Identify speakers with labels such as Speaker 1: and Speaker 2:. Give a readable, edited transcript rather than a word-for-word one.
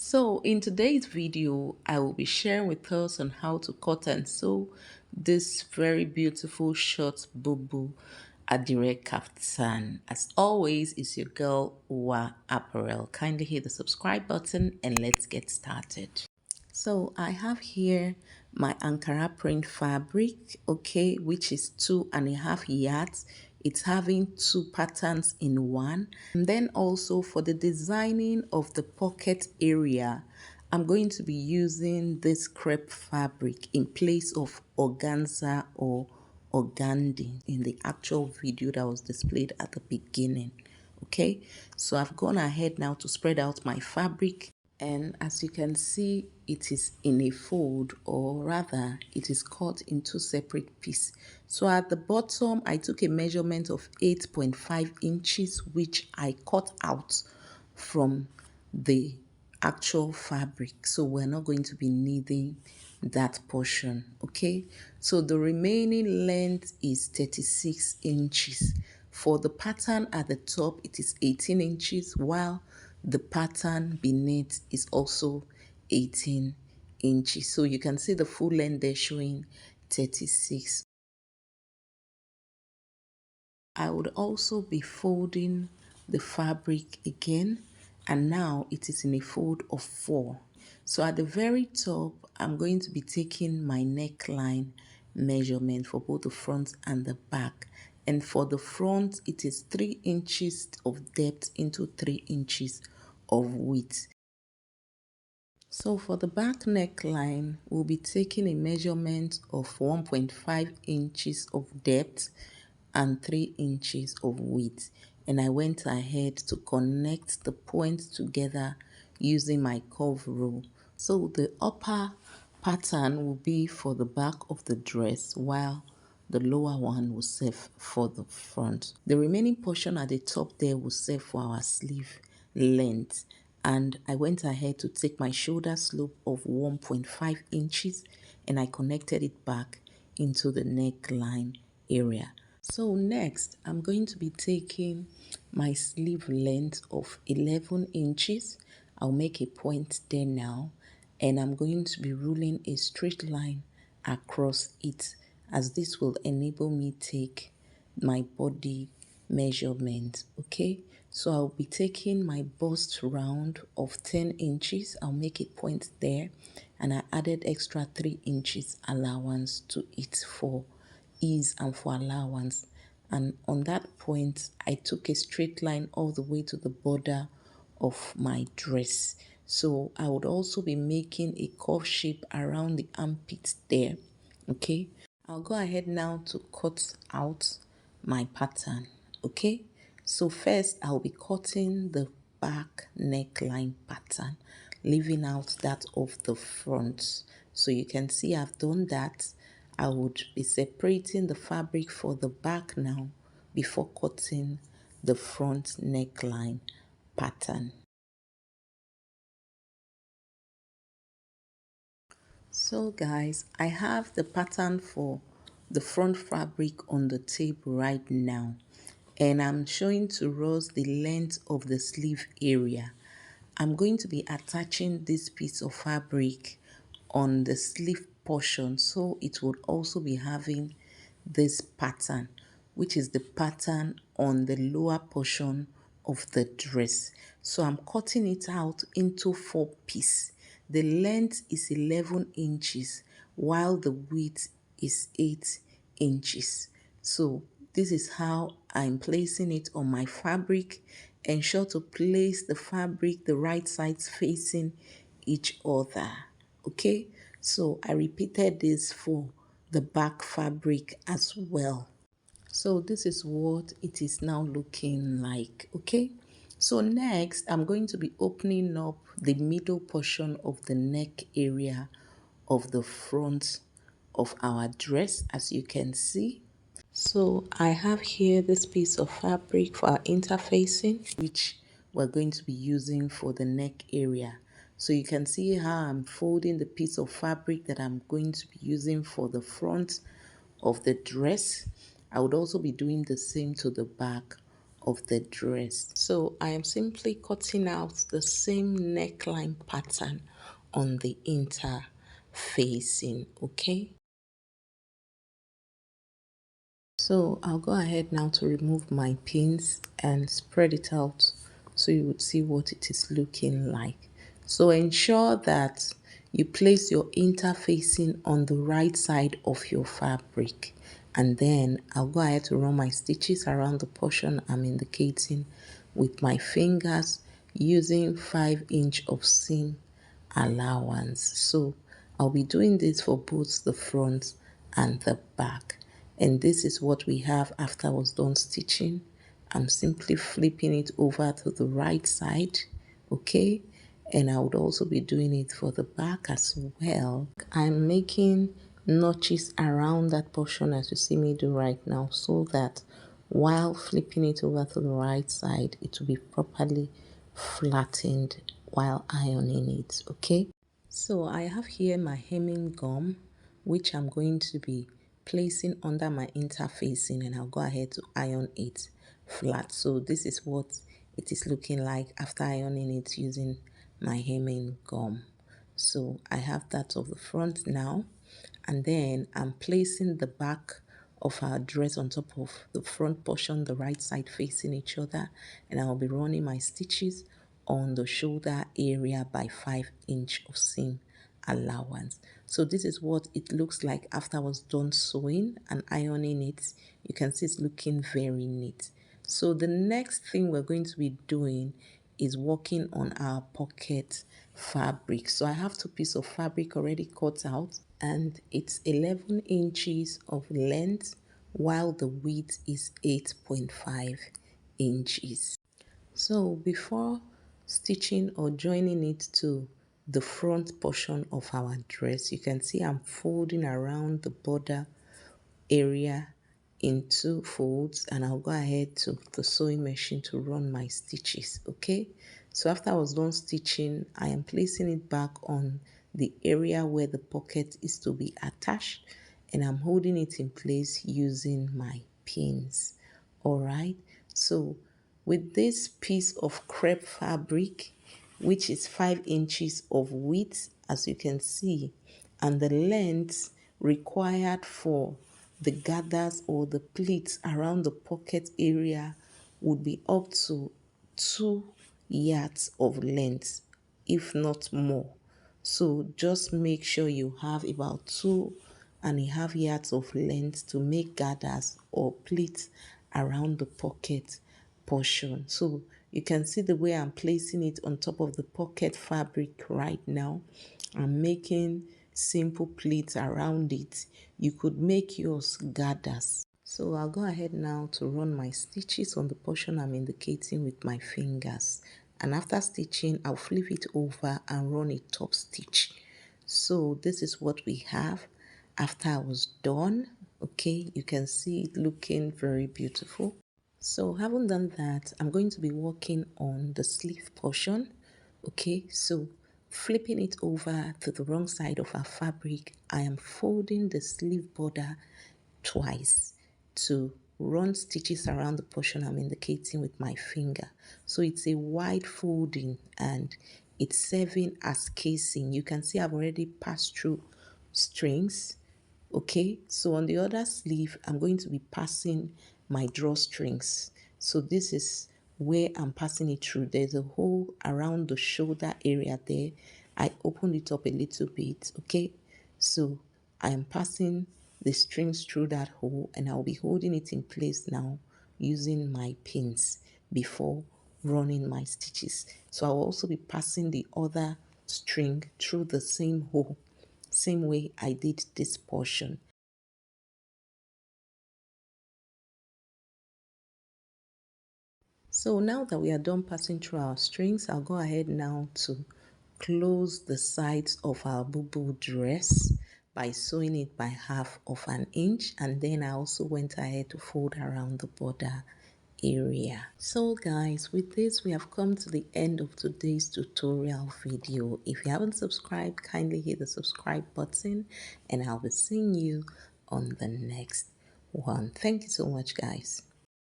Speaker 1: So in today's video, I will be sharing with us on how to cut and sew this very beautiful short bubu adire kaftan. As always, it's your girl Uwa Apparel. Kindly hit the subscribe button and let's get started. So I have here my Ankara print fabric, okay, which is 2.5 yards. It's having two patterns in one. And then also for the designing of the pocket area, I'm going to be using this crepe fabric in place of organza or organdie in the actual video that was displayed at the beginning. Okay, so I've gone ahead now to spread out my fabric, and as you can see, it is in a fold, or rather it is cut in two separate pieces. So at the bottom I took a measurement of 8.5 inches, which I cut out from the actual fabric, so we're not going to be needing that portion. Okay, so the remaining length is 36 inches. For the pattern at the top, it is 18 inches, while the pattern beneath is also 18 inches. So you can see the full length there showing 36. I would also be folding the fabric again, and now it is in a fold of 4. So at the very top, I'm going to be taking my neckline measurement for both the front and the back. And for the front, it is 3 inches of depth into 3 inches of width. So for the back neckline, we'll be taking a measurement of 1.5 inches of depth and 3 inches of width. And I went ahead to connect the points together using my curve rule. So the upper pattern will be for the back of the dress, while the lower one will serve for the front. The remaining portion at the top there will serve for our sleeve length. And I went ahead to take my shoulder slope of 1.5 inches and I connected it back into the neckline area. So next, I'm going to be taking my sleeve length of 11 inches. I'll make a point there now, and I'm going to be ruling a straight line across it, as this will enable me take my body measurement. Okay, so I'll be taking my bust round of 10 inches. I'll make a point there, and I added extra 3 inches allowance to it for ease and for allowance. And on that point, I took a straight line all the way to the border of my dress. So I would also be making a curve shape around the armpit there. Okay, I'll go ahead now to cut out my pattern. Okay, so first I'll be cutting the back neckline pattern, leaving out that of the front. So you can see I've done that. I would be separating the fabric for the back now before cutting the front neckline pattern. So guys, I have the pattern for the front fabric on the table right now, and I'm showing to us the length of the sleeve area. I'm going to be attaching this piece of fabric on the sleeve portion, so it would also be having this pattern, which is the pattern on the lower portion of the dress. So I'm cutting it out into 4 pieces. The length is 11 inches while the width is 8 inches. So this is how I'm placing it on my fabric. Ensure to place the fabric the right sides facing each other. Okay, so I repeated this for the back fabric as well. So this is what it is now looking like. Okay, so next I'm going to be opening up the middle portion of the neck area of the front of our dress, as you can see. So I have here this piece of fabric for our interfacing, which we're going to be using for the neck area. So you can see how I'm folding the piece of fabric that I'm going to be using for the front of the dress. I would also be doing the same to the back of the dress. So I am simply cutting out the same neckline pattern on the interfacing, okay? So I'll go ahead now to remove my pins and spread it out so you would see what it is looking like. So ensure that you place your interfacing on the right side of your fabric, and then I'll go ahead to run my stitches around the portion I'm indicating with my fingers using 5" of seam allowance. So I'll be doing this for both the front and the back. And this is what we have after I was done stitching. I'm simply flipping it over to the right side, okay? And I would also be doing it for the back as well. I'm making notches around that portion as you see me do right now, so that while flipping it over to the right side, it will be properly flattened while ironing it, okay? So I have here my hemming gum, which I'm going to be placing under my interfacing, and I'll go ahead to iron it flat. So this is what it is looking like after ironing it using my hemming gum. So I have that of the front now, and then I'm placing the back of our dress on top of the front portion, the right side facing each other, and I'll be running my stitches on the shoulder area by 5" of seam allowance. So this is what it looks like after I was done sewing and ironing it. You can see it's looking very neat. So the next thing we're going to be doing is working on our pocket fabric. So I have two pieces of fabric already cut out, and it's 11 inches of length while the width is 8.5 inches. So before stitching or joining it to the front portion of our dress, you can see I'm folding around the border area in 2 folds, and I'll go ahead to the sewing machine to run my stitches, okay? So after I was done stitching, I am placing it back on the area where the pocket is to be attached, and I'm holding it in place using my pins. All right, so with this piece of crepe fabric, which is 5 inches of width, as you can see, and the length required for the gathers or the pleats around the pocket area would be up to 2 yards of length, if not more. So just make sure you have about 2.5 yards of length to make gathers or pleats around the pocket portion. So you can see the way I'm placing it on top of the pocket fabric right now. I'm making simple pleats around it. You could make yours gathers. So I'll go ahead now to run my stitches on the portion I'm indicating with my fingers. And after stitching, I'll flip it over and run a top stitch. So this is what we have after I was done. Okay, you can see it looking very beautiful. So having done that, I'm going to be working on the sleeve portion. Okay, so flipping it over to the wrong side of our fabric, I am folding the sleeve border twice to run stitches around the portion I'm indicating with my finger. So it's a wide folding and it's serving as casing. You can see I've already passed through strings. Okay, so on the other sleeve, I'm going to be passing my drawstrings. So this is where I'm passing it through. There's a hole around the shoulder area there. I opened it up a little bit, okay? So I am passing the strings through that hole, and I'll be holding it in place now using my pins before running my stitches. So I'll also be passing the other string through the same hole, same way I did this portion. So now that we are done passing through our strings, I'll go ahead now to close the sides of our Bubu dress by sewing it by 1/2 inch, and then I also went ahead to fold around the border area. So guys, with this we have come to the end of today's tutorial video. If you haven't subscribed, kindly hit the subscribe button, and I'll be seeing you on the next one. Thank you so much, guys.